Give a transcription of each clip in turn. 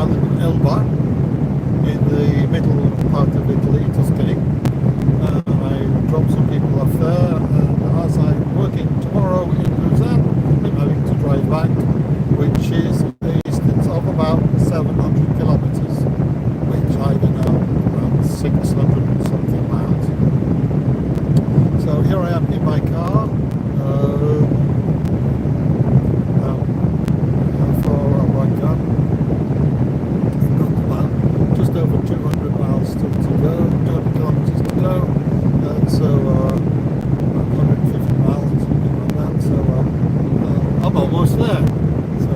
island of Elba in the middle part of Italy, Tuscany. I dropped some people off there, and as I'm working tomorrow in Lausanne, I'm having to drive back, which is a distance of about 700 kilometers, which I don't know, around 600 and something miles. So here I am in my car. How far have I gone? Just over 200 miles still to go, 200 kilometers to go. So 150 miles or something like that. So I'm almost there. So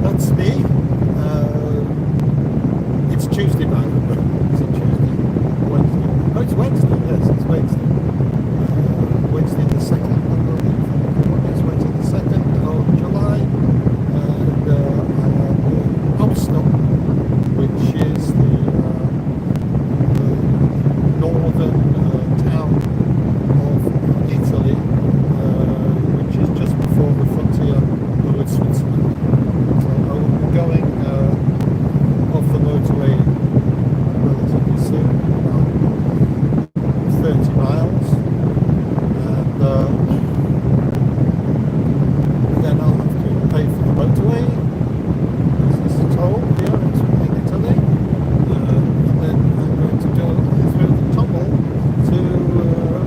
that's me. It's Tuesday night. Is it Tuesday? Wednesday? Oh, it's Wednesday. Yes, it's Wednesday. Wednesday the 2nd, I believe. It's Wednesday the 2nd of July. And I am in Osnabrück, which is the northern town of Italy, which is just before the frontier with Switzerland. So I will be going off the motorway relatively soon, about 30 miles, and then I'll have to pay for the motorway, as this is toll here in Italy, and then I'm going to go through the tunnel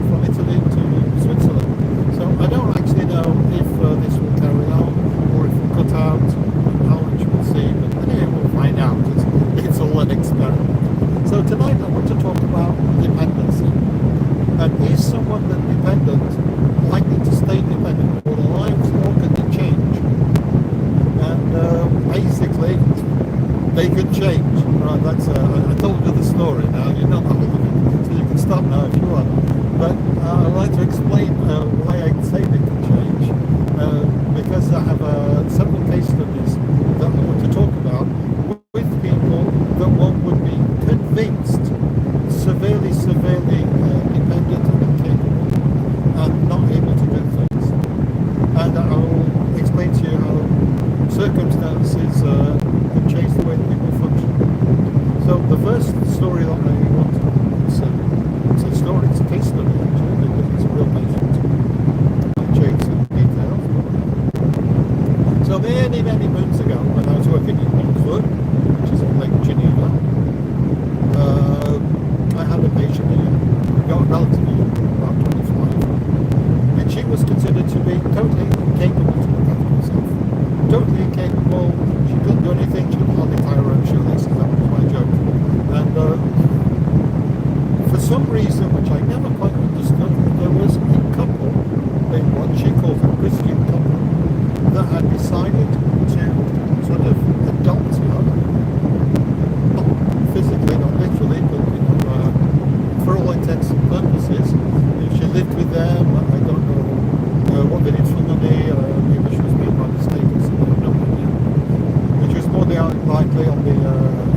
from Italy to Switzerland. So I don't actually know if this will carry on or if we'll cut out, how much we'll see, but anyway, we'll find out. It's all an experiment. So tonight I want to talk about dependency. And is someone that's dependent likely to stay dependent all their lives, or can they change? And basically, they can change. Right, that's I told you the story now, you know the whole of it, so you can stop now if you want. But I'd like to explain why I say they can change, because I have several case studies that I want to talk about with people that one would be convinced severely dependent and incapable and not able to do things. And I will explain to you how circumstances can change the way that people function. So the first story that I want to consider, it's a story, it's a case study actually, because it's a real patient. I'll change some details. So many moons ago, when I was working in Montfort, which is on Lake Geneva, I had a patient here, relatively young, about 25, and she was considered to be totally incapable to look after herself. Totally incapable, she couldn't do anything, she could hardly tie her own shoelaces, that was my joke. And for some reason, which I never quite understood, there was a couple, what she calls a Christian couple, that had decided to sort of adopt her, not physically, not literally, but for all intents and purposes. If she lived with them, I don't know what they did for money, maybe she was paid by the state or something, I have no idea. Which was more likely on the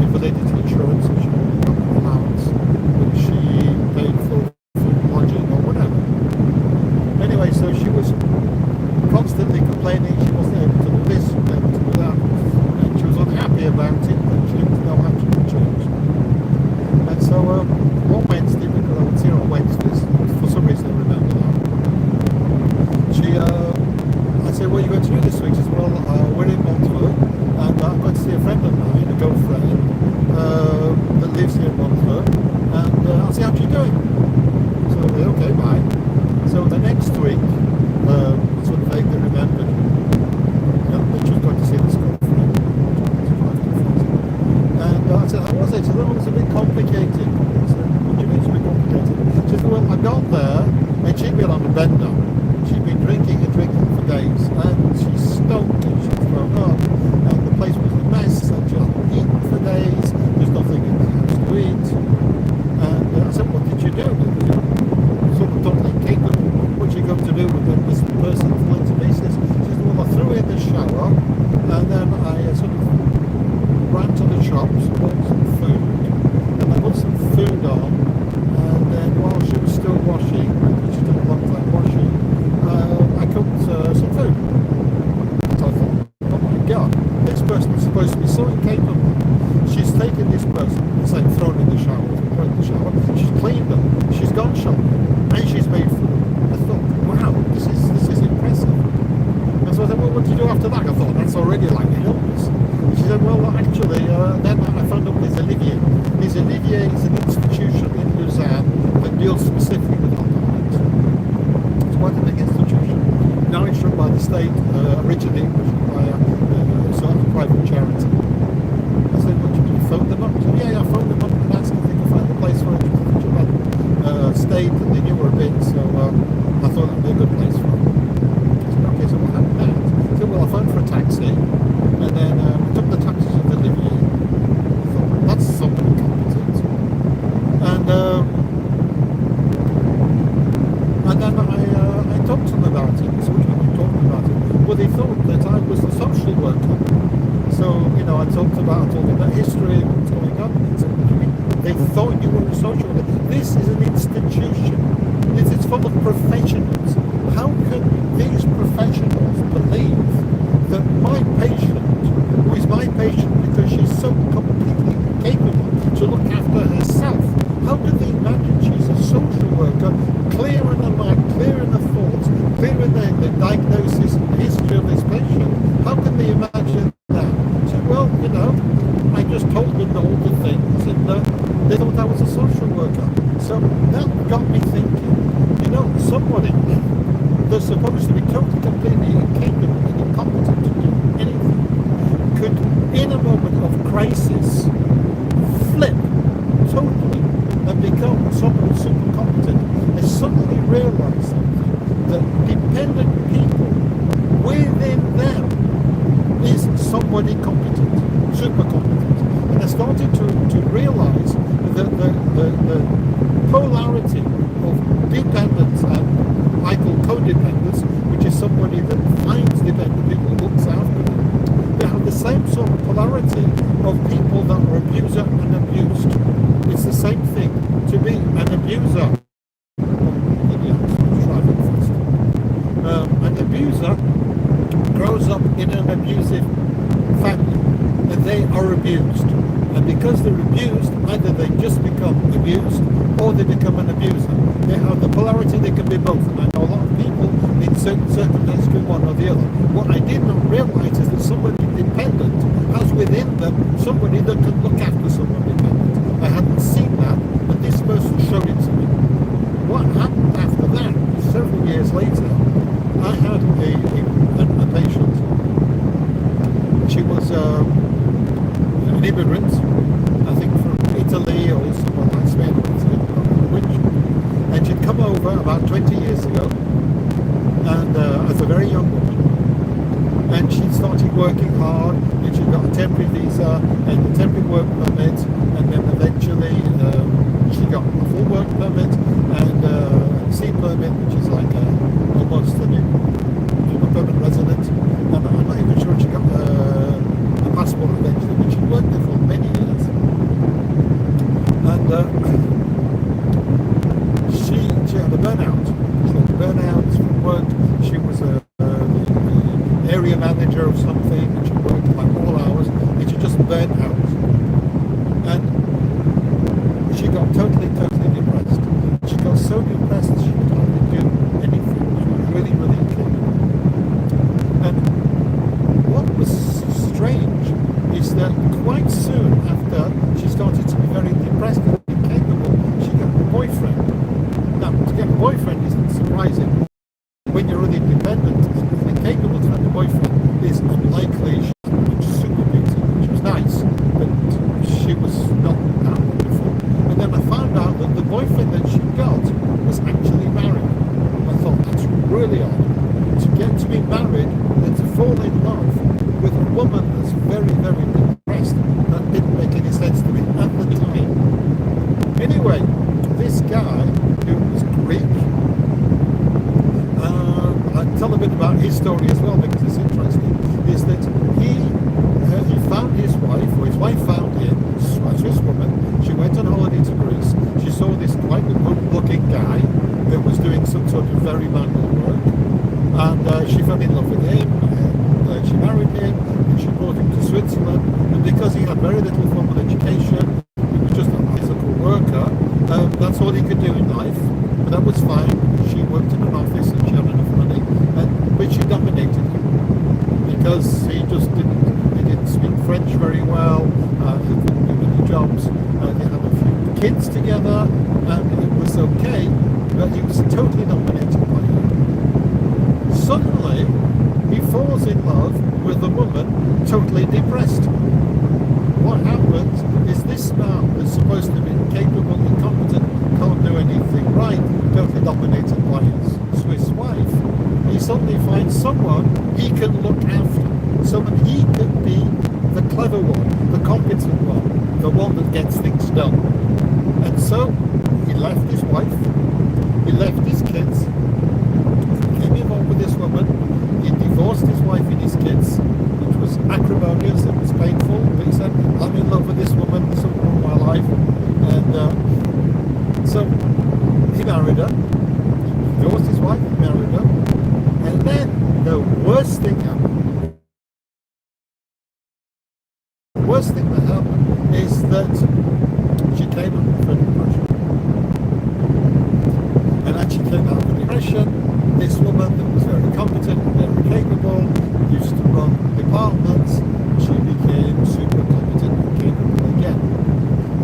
invalidity insurance, which allowance, which she paid for lodging or whatever. Anyway, so she was constantly complaining she wasn't able to do this, wasn't able to do that, and she was unhappy about it, but she didn't know how to change. And so one Wednesday, because I would see her on Wednesdays, for some reason I remember that, I said, what are you going to do this week? She said, well, we're in Montfort, and I'm going to see a friend of mine, a girlfriend, that lives here in Montfort, and I'll see how she's doing. So I said, okay, bye. So the next week, I sort of vaguely remembered that she was going to see this girlfriend. And I said, how was it? She said, oh, it's a bit complicated. I said, what do you mean it's a bit complicated? She said, well, I got there, and she'd been on a bender. She'd been drinking for days, and she stunk and she'd thrown up, and the place was a mess, and she hadn't eaten for days, there's nothing in the house to eat. And I said, what did you do? Sort of totally incapable. What you got to do with this person falling to pieces? She said, well, I threw her in the shower, and then I sort of ran to the shops, bought some food, and I put some food on, and then while she was still washing, because she took a long time washing, I cooked some food. So I thought, oh my God, this person's capable. She's taken this person, it's like thrown in the shower, she's cleaned them, she's gone shopping, and she's made food. I thought, wow, this is impressive. And so I said, well, what did you do after that? I thought, that's already like a illness. And she said, well, actually, then I found out there's Olivier. There's Olivier is an institution in Lausanne that deals specifically with alcoholics. It's quite a big institution. Now it's run by the state, originally it was run by a sort of private charity. I said, what did you phone them up? She said, yeah, I phoned them up and asked if they could find a place for it. State and they knew her a bit, so I thought that would be a good place for her. I said, okay, so what happened next? I said, well, I phoned for a taxi, and then we took the taxi to the Olivier. I thought, that's somebody competent. And then I talked to them about it. So what were you talking about it? Well, they thought that I was a social worker. So, you know, I told them about history, what's going on. They thought you were a social worker. This is an institution. It's full of professionals. How can these professionals believe that my patient, who is my patient because she's so completely capable to look after herself, how can they imagine she's a social worker, clear in her mind, clear in her thoughts, clear in the diagnosis and the history of this patient? How can they imagine that? So, well, you know, I just told them all the things, and they thought I was a social worker. So that got me thinking, you know, somebody that's supposed to be totally, completely incapable and incompetent to do anything could, in a moment of crisis, flip totally and become somebody super competent. I suddenly realized something, that dependent people within them is somebody competent, super competent. And I started to realize that the polarity of dependence and I call codependence, which is somebody that finds dependent people and looks after them, they have the same sort of polarity of people that are abuser and abused. It's the same thing to be an abuser. An abuser grows up in an abusive family and they are abused. And because they're abused, either they just become abused or they become an abuser. They have the polarity, they can be both. And I know a lot of people in certain circumstances do one or the other. What I did not realize is that somebody dependent has within them somebody that can look after someone dependent. I hadn't seen that, but this person showed it to me. What happened after that, several years later, I had a patient. She was an immigrant, I think from Italy or somewhere like Spain, and she'd come over about 20 years ago, and as a very young woman, and she started working hard, and she got a temporary visa and a temporary work permit, and then eventually she got a full work permit and a C permit, which is like almost a permanent resident. And I'm not even sure she got a passport eventually, but she worked there for many years. And she had a burnout. She had a burnout from work. She was an area manager of something, and she worked like all hours, and she just burnt out. And she got totally depressed. She got so depressed she could hardly do anything. She was really incapable. And what was strange is that quite soon after she started to be very depressed and incapable, she got a boyfriend. Now, to get a boyfriend isn't surprising. When you're really dependent and incapable to have a boyfriend, is unlikely. She's super beauty. She was nice, but she was not that wonderful. And then I found out that the boyfriend that she got was actually married. I thought, that's really odd. To get to be married and to fall in love with a woman that's very depressed, that didn't make any sense to me at the time. Anyway, this guy, who was Greek, I'll tell a bit about his story as well because it's interesting, is that he found his wife, or his wife found him, a Swiss woman. She went on holiday to Greece. She saw this quite good-looking guy who was doing some sort of very manual work, and she fell in love with him, and she married him, and she brought him to Switzerland, and because he had very little formal education, he was just a physical worker. That's all he could do in life, but that was fine. She worked in an office and she had enough money, but she dominated him because he didn't speak French very well. He couldn't do any jobs. They had a few kids together, and it was okay, but he was totally dominated by her. Suddenly, he falls in love with a woman totally depressed. What happens is this man that's supposed to be capable and competent, can't do anything right, totally dominated by his Swiss wife. He suddenly finds someone he can look after, someone he can be the clever one, the competent one, the one that gets things done. And so he left his wife, he left his kids, became involved with this woman, he divorced his wife and his kids, which was acrimonious, it was painful, but he said, I'm in love with this woman, this is all my life. And so he married her, he divorced his wife, he married her, and then the worst thing happened. The worst thing that happened is that she came out of a depression. And as she came out of a depression, this woman that was very competent, very capable, used to run departments, she became super competent and capable again.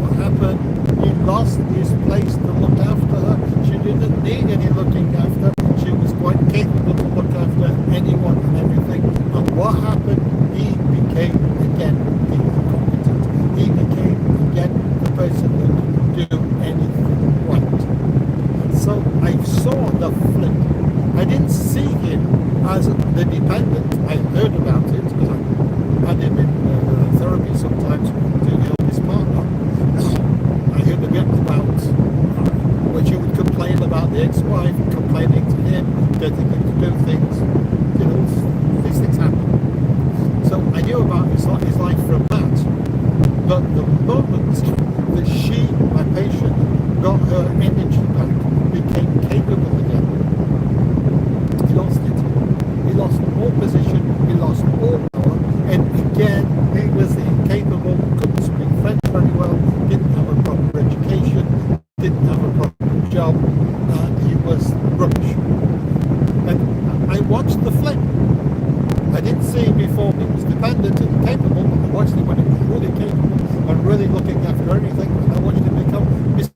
What happened? He lost his place to look after her. She didn't need any looking after. She was quite capable to look after anyone and everything. And what happened? He became again incompetent. He became again the person that could do anything right. So I saw the flip. I didn't see him as the dependent. I heard about it because I had him in therapy sometimes to help his partner. I heard a bit about when she would complain about the ex-wife, complaining to him, getting him to do things. You know, these things happen. So I knew about his life from that. But the moment that she, my patient, got her energy back, became capable again, he lost it. He lost all position, he lost all power, and again, he was incapable, couldn't speak French very well, didn't have a proper education, didn't have a proper job, and he was rubbish. And I watched the flip. I didn't see him before he was dependent and capable, but I watched him when he was really capable and really looking after everything, and I watched him become miserable.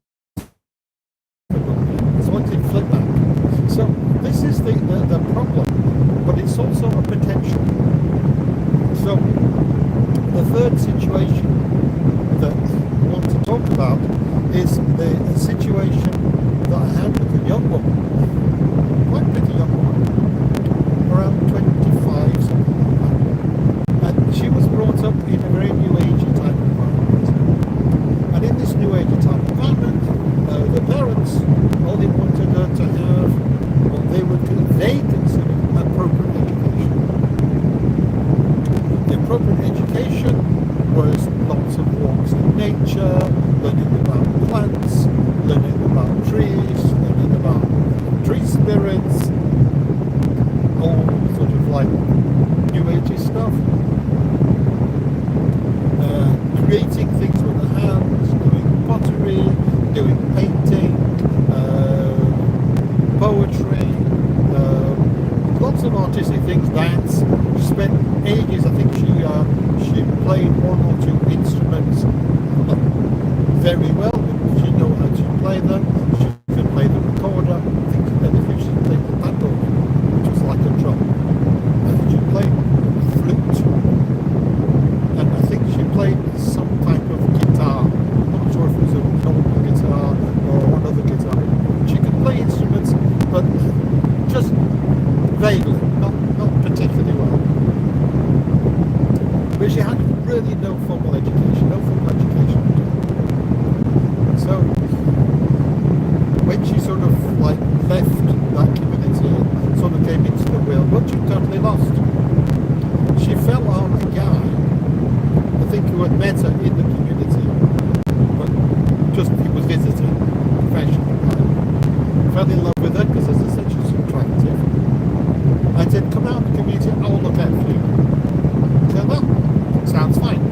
So I watched him flip back. So this is the problem, but it's also a potential. So the third situation that I want to talk about is the situation that I had with a young woman, quite pretty young woman, around 25, something like that. And she was brought up in a very new agey type environment. And in this new agey type environment, the parents, all they wanted her to have what they considered appropriate education. The appropriate education was lots of walks in nature, learning about plants, learning about trees, learning about tree spirits, all sort of like new agey stuff. Creating things with the hands, doing pottery, doing painting, poetry, lots of artistic things, dance. She spent ages, I think she played one or two instruments, not very well, but she knew how to play them. She could play the recorder. I think she played the tambour, which was like a drum. And she played the flute. And I think she played some type of guitar. I'm not sure if it was a normal guitar or another guitar. She could play instruments, but just vaguely, not particularly well. But she had really no formal education at all. So when she sort of like left that community and sort of came into the real world, she totally lost. She fell on a guy, I think, who had met her in the community, but just he was visiting, professional guy. Fell in love with her because, as I said, she was attractive. I said, come out of the community, I will look out for you. She said, well, sounds fine.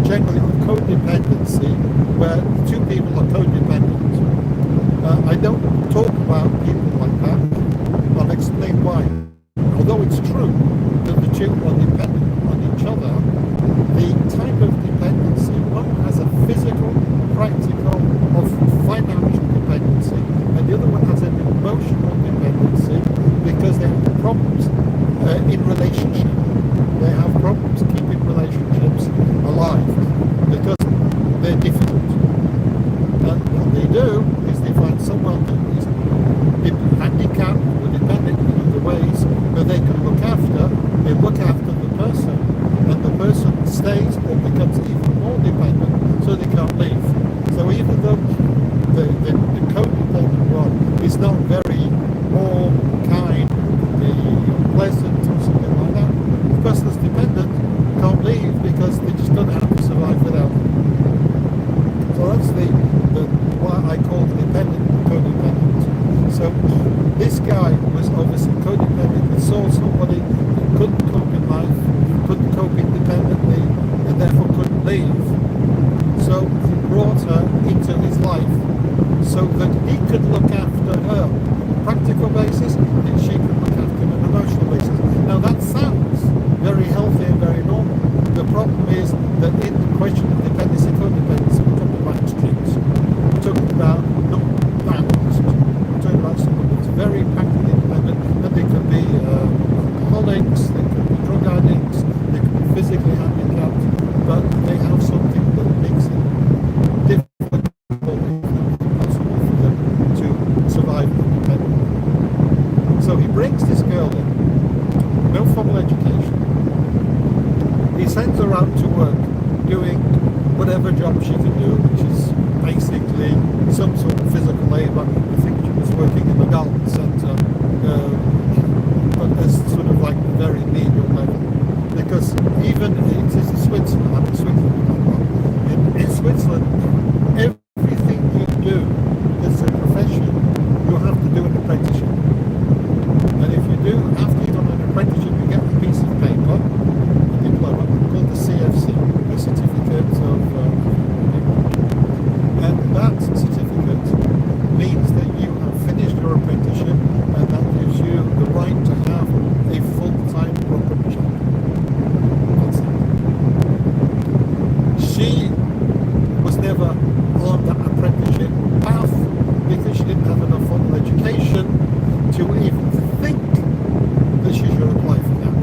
generally of codependency, where two people are codependent. I don't talk about people like that. I'll explain why. Although it's true that the two are dependent on each other, the type of dependency, one has a physical, practical, or financial dependency, and the other one has an emotional dependency because they have problems in relationship. They have problems keeping relationships alive because they're difficult. And what they do is they find someone who is handicapped or dependent in other ways that they can look after. They look after the person, and the person stays or becomes even more dependent, so they can't leave. So even though the codependent one is not very warm, kind, pleasant, or something like that, the person that's dependent can't leave because they just don't know how to survive without them. So that's what I call dependent and codependent. So this guy was obviously codependent. He saw somebody who couldn't cope in life, couldn't cope independently, and therefore couldn't leave. So he brought her into his life so that he could look after her on a practical basis, and she could look after him on an emotional basis. Now that sounds very healthy and very normal. The problem is that in the question of dependency and codependency, we're talking about extremes. We're talking about not balanced. We're talking about someone that's very practically independent, and they can be alcoholics, they can be drug addicts, they can be physically handicapped, but they have something that makes it difficult, impossible for them to survive independently. So he brings this girl in, no formal education. He sends her out to work, doing whatever job she can do, which is basically some sort of physical labour. I think she was working in the garden centre, but as sort of like a very menial level. Because even it is in Switzerland, I'm in Switzerland, in Switzerland, everything you do as a profession, you have to do an apprenticeship. And if you do, after you've done an apprenticeship, you get a piece of paper, a diploma, called the CFC, a Certificate of and that certificate means that you have finished your apprenticeship, and that gives you the right to have a full-time proper job. That's it. She was never on that apprenticeship path because she didn't have enough formal education to even think that she should apply for that.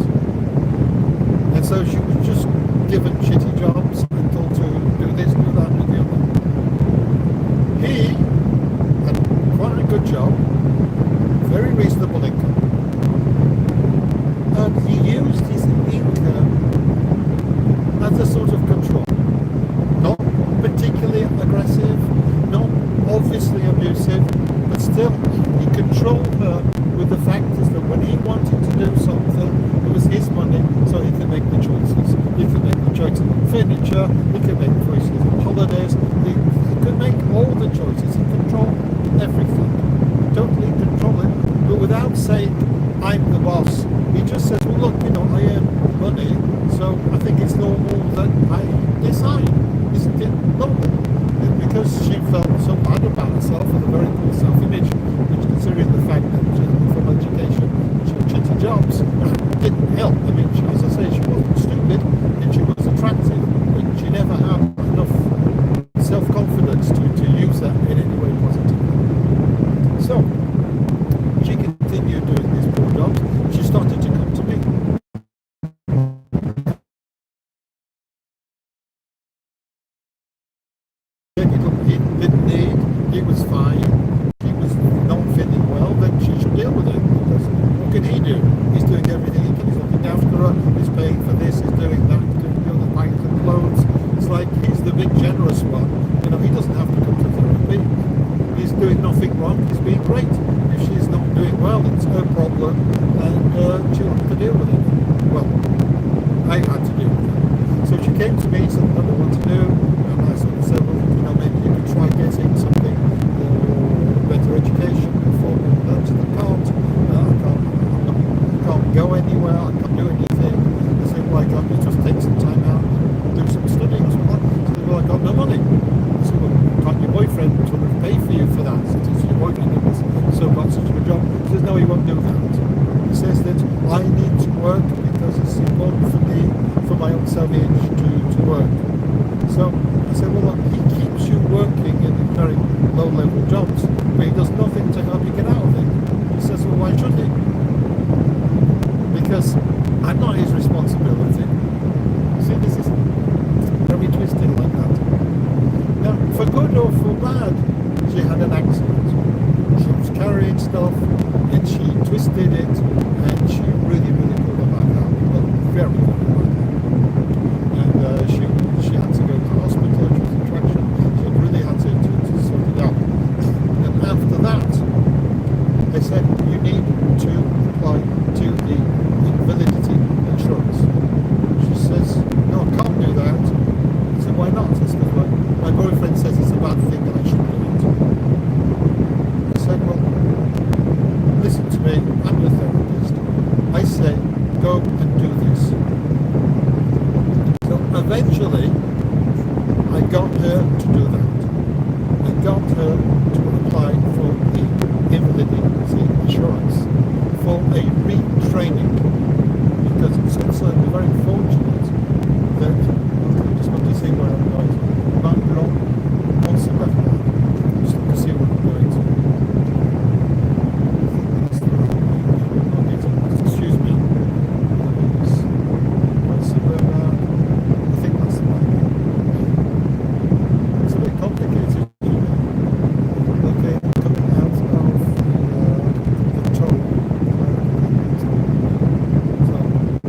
And so she was just given shitty jobs and told to do this, do that, and do the other. He had quite a good job, very reasonable income, and he used his income as a sort of control. Not particularly aggressive, not obviously abusive, but still he controlled her with the fact is that when he wanted to do something, it was his money, so he could make the choices. He could make the choices on furniture, he could make choices on holidays, he could make all the choices. He controlled everything, totally control it, but without saying, I'm the boss. He just says, well look, I earn money, so I think it's normal that I decide. Isn't it normal? Because she felt so bad about herself with a very poor self-image, which considering the fact that she had from education, she had shitty jobs, didn't help. I mean, as I say, she wasn't stupid and she was attractive, but she never had enough self-confidence to use that in any way positively. So, she continued doing these poor jobs. She started to come to me. He didn't need, he was fine, he was not fitting well, then she should deal with it. Because what can he do? He's doing everything he can. He's looking after her, he's paying for this, he's doing that, he's doing the other, buying the clothes. It's like he's the big generous one. He doesn't have to come to therapy. He's doing nothing wrong, he's being great. If she's not doing well, it's her problem, and she'll have to deal with it. Well, I had to deal with it. So she came to me, said, I don't know what to do, and I sort of said, well, maybe you could try getting something, better education before we learn to the can't. I can't go anywhere, I can't do anything. I said, why can't you just take some time out and do some studying? I was like, I need to work because it's important for me, for my own self-image to work. So I said, well, look, he keeps you working in very low-level jobs, but he does nothing to help you get out of it. He says, well, why should he? Because I'm not his responsibility. See, this is very twisted like that. Now, for good or for bad, she had an accident. She was carrying stuff and she twisted it and she really pulled her back out. Well, very bad. And she had to go to hospital. She was in traction. She really had to sort it out. And after that, they said, you need to apply to the invalidity insurance. She says, no, I can't do that. I said, why not? I said, well, my boyfriend says it's a bad thing and I shouldn't do it. I said, well, listen to me, I'm your therapist. I say, go and do this. So eventually, I got her to do that. I got her to apply for the invalidity insurance for a retraining. Because in Switzerland, we're very fortunate that, I just want to see where I'm going. Just to see what I'm going to. Excuse me. I think that's the one. It's a bit complicated. Okay, coming out of the toll.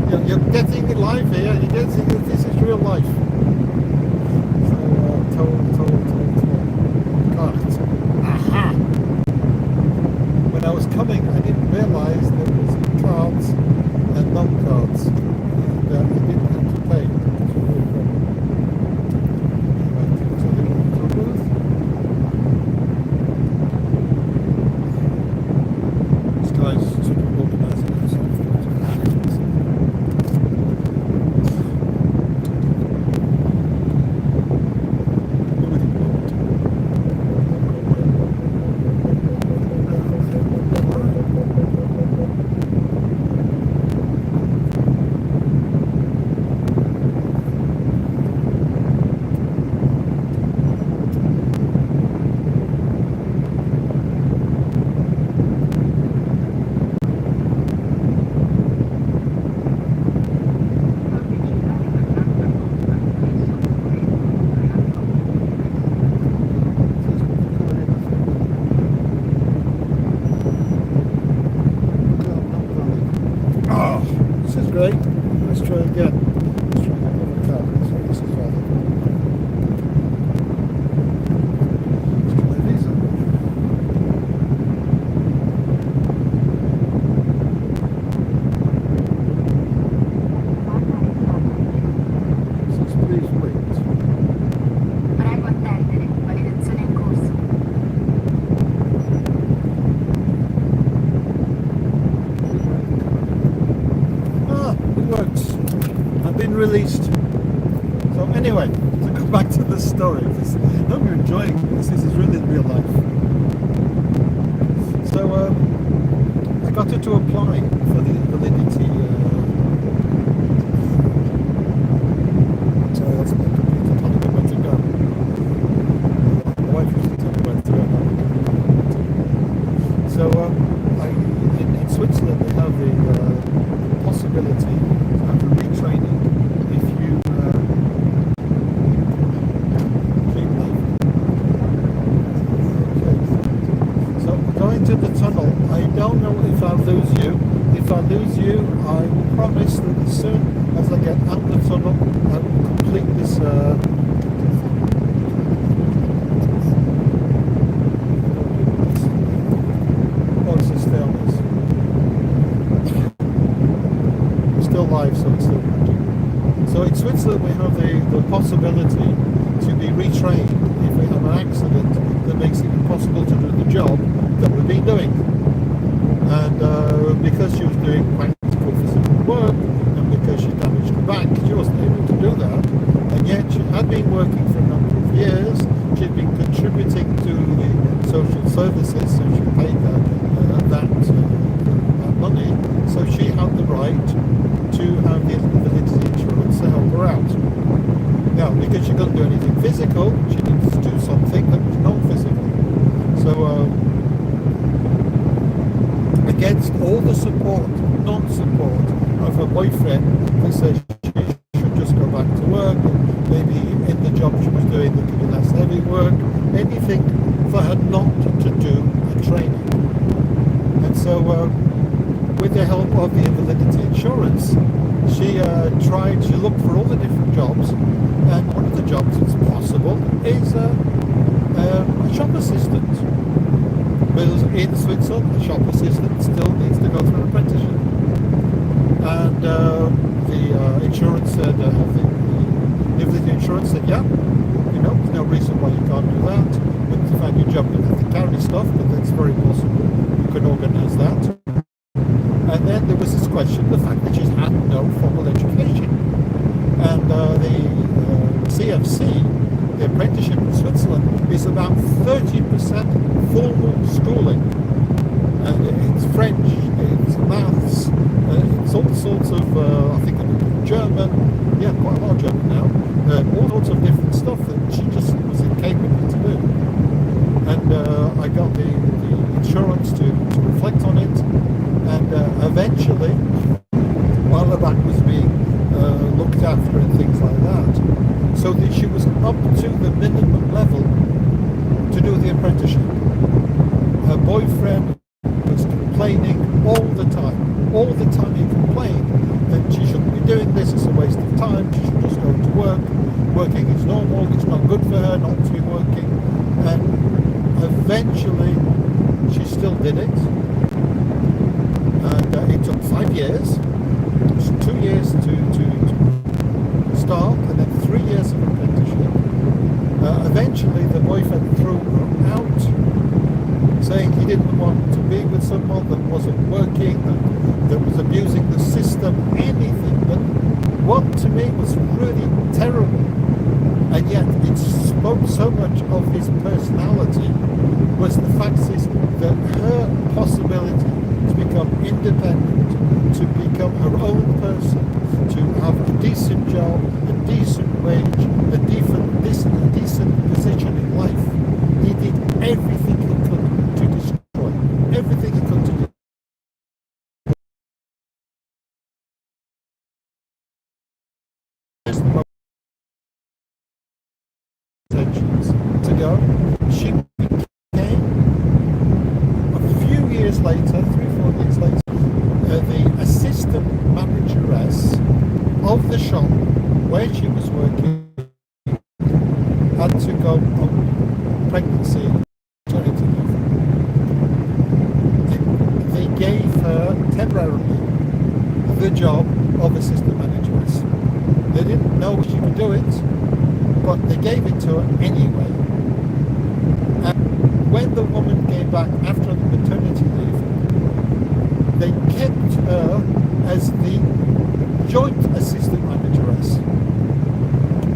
So, you're getting live here. You're getting this is real life. So, toll. Cards. Aha! When I was coming, I didn't realise there was cards and non-cards, and I didn't have to pay. This guy's sort of organising himself. Great. Let's try again. Let's try another card. So this is rather. Let's try these. So please wait. Prego attendere, validazione in corso. I've been released. So anyway, to go back to the story, I hope you're enjoying this. This is really real life. So I got her to apply for the validity. So that's my computer telling me where to go. My wife used to tell me where to go. So in Switzerland they have the possibility to have a retraining if you keep left. Okay. So going to the tunnel, I don't know if I'll lose you. If I lose you, I will promise that as soon as I get out the tunnel, I will complete this. Oh, it's still this. Still live, so it's still working. So in Switzerland we have the possibility to be retrained if we have an accident that makes it impossible to do the job that we've been doing. And because she was doing practical physical work and because she damaged her back, she wasn't able to do that. And yet she had been working for a number of years. She'd been contributing to the social services, so she paid that money. So she had the right late to have the invalidity insurance to help her out. Now, because she couldn't do anything physical, she needs to do something that was non-physical. So, against all the support, non-support of her boyfriend, who says she should just go back to work, maybe in the job she was doing there could be less heavy work, anything for her not to do a training. And so, with the help of the invalidity insurance, she looked for all the different jobs, and one of the jobs that's possible is a shop assistant. Because in Switzerland, a shop assistant still needs to go through an apprenticeship. And the insurance said, the invalidity insurance said, yeah, there's no reason why you can't do that. But in fact, your job, you have to carry stuff, but that's very possible. You can organise that. And then there was this question, the fact that she's had no formal education. And the CFC, the apprenticeship in Switzerland, is about 30% formal schooling. And it's French, it's maths, it's all sorts of, I think German, quite a lot of German now, all sorts of different stuff that she just was incapable to do. And I got the insurance to reflect on it, and eventually, while the back was being looked after and things like that, so that she was up to the minimum level to do the apprenticeship. Her boyfriend was complaining all the time he complained that she shouldn't be doing this, it's a waste of time, she should just go to work, working is normal, it's not good for her not to be working, and eventually she still did it, and it took 5 years, it was 2 years to start, and then 3 years of apprenticeship. Eventually the boyfriend threw her out, saying he didn't want to be with someone that wasn't working, that was abusing the system, anything. But what to me was really terrible, and yet it spoke so much of his personality, was the fact is that her possibility to become independent, to become her own person, to have a decent job, a decent wage, a decent position in life, he did everything he could to destroy, everything he could to do. To go, she became a few years later, 3-4 years later, the assistant manageress of the shop where she was working had to go on pregnancy maternity leave. They gave her temporarily the job of assistant manageress. They didn't know she could do it, but they gave it to her anyway. And when the woman came back after the maternity leave, they kept her as the joint assistant manageress.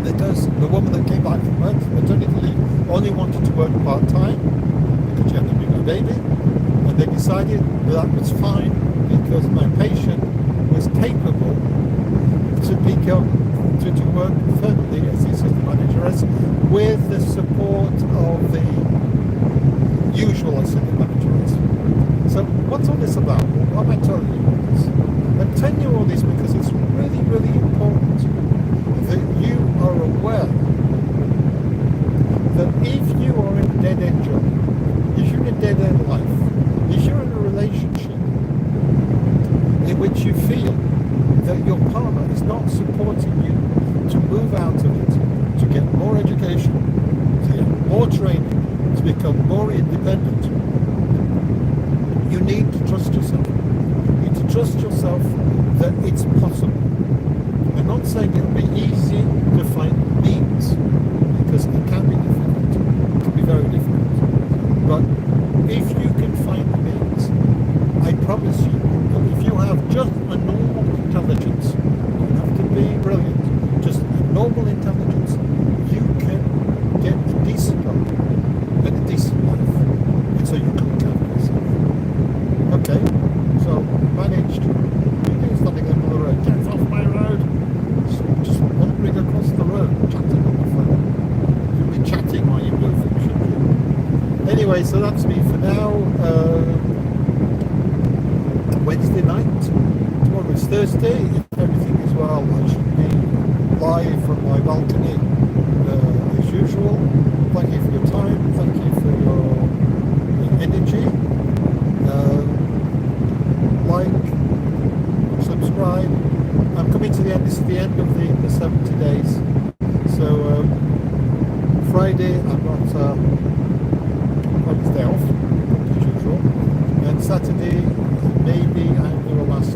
Because the woman that came back from maternity leave only wanted to work part-time because she had a new baby, and they decided that was fine because my patient was capable to work permanently as the assistant manageress with the support of the usual assistant manageress. So what's all this about? Why am I telling you all this? I'm telling you all this because it's really, really important that you are aware that if you are in a dead-end job, if you're in a dead-end life, if you're in a relationship in which you feel that your partner is not supporting you to move out of it, to get more education, to get more training, to become more independent, you need to trust yourself. You need to trust yourself that it's possible. I'm not saying it'll be easy to find means, because it can be difficult. It can be very difficult. But if you can find the means, I promise you that if you have just a normal intelligence, you don't have to be brilliant, just a normal intelligence, you can get a decent job and a decent life. And so you can look after yourself. Okay, so managed, you do something anyway, so that's me for now. Wednesday night. Tomorrow is Thursday. If everything is well, I should be live from my balcony as usual. Thank you for your time. Thank you for your energy. Like, subscribe. I'm coming to the end. This is the end of the 70 days. So Friday I'm not Friday's day off as usual. And Saturday maybe I'll do a last